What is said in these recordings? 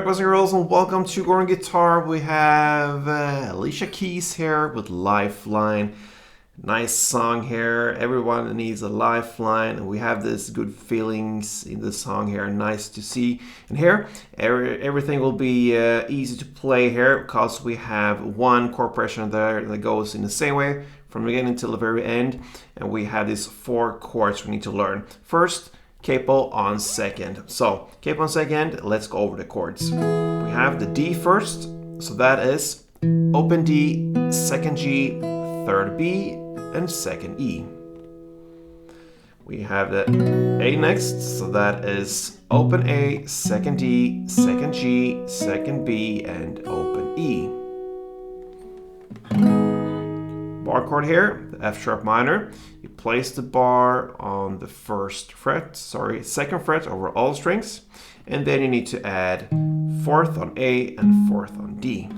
Alright, boys and girls, and welcome to Gordon Guitar. We have Alicia keys here with Lifeline. Nice song here. Everyone needs a lifeline, and we have this good feelings in the song here. Nice to see. And here, everything will be easy to play here because we have one chord progression there that goes in the same way from the beginning till the very end, and we have these 4 chords we need to learn. First, capo on second. So capo on second, let's go over the chords. We have the D first, so that is open D, second G, third B, and second E. We have the A next, so that is open A, second D, second G, second B, and open E. Bar chord here, the F sharp minor. You place the bar on the second fret over all strings, and then you need to add 4th on A and 4th on D.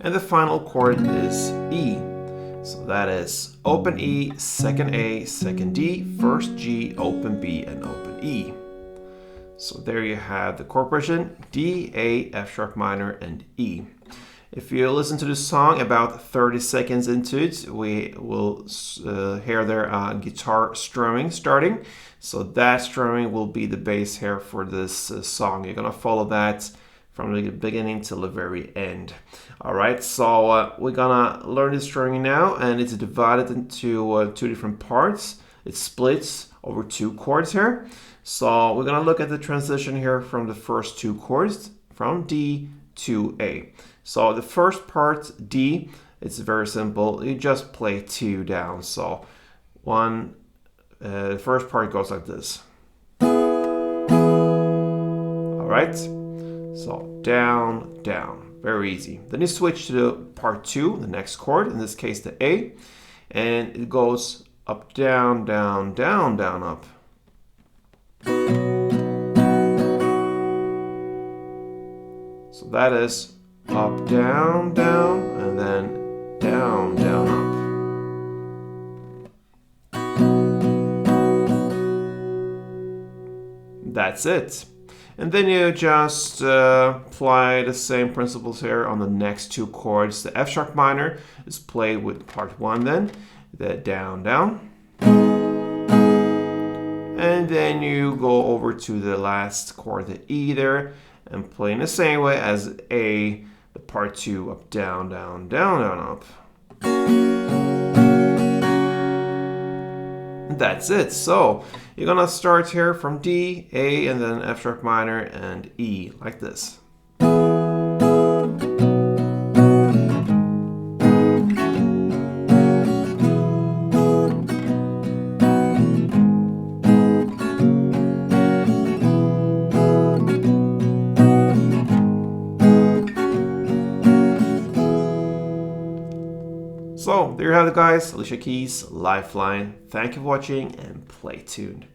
And the final chord is E. So that is open E, second A, second D, first G, open B, and open E. So there you have the chord progression: D, A, F sharp minor, and E. If you listen to the song about 30 seconds into it, we will hear there guitar strumming starting. So that strumming will be the bass here for this song. You're gonna follow that from the beginning till the very end. All right, so we're gonna learn this strumming now, and it's divided into 2 different parts. It splits over 2 chords here. So we're gonna look at the transition here from the first 2 chords, from D to A. So the first part, D, it's very simple. You just play 2 down. So the first part goes like this. All right, so down, down, very easy. Then you switch to the part 2, the next chord, in this case the A, and it goes up, down, down, down, down, up. So that is up, down, down, and then down, down, up. That's it. And then you just apply the same principles here on the next 2 chords. The F sharp minor is played with part 1 then, the down, down. And then you go over to the last chord, the E there, and play in the same way as A, the part 2, up, down, down, down, down, up. And that's it. So you're gonna start here from D, A, and then F sharp minor and E, like this. So there you have it, guys. Alicia Keys, Lifeline. Thank you for watching, and play tuned.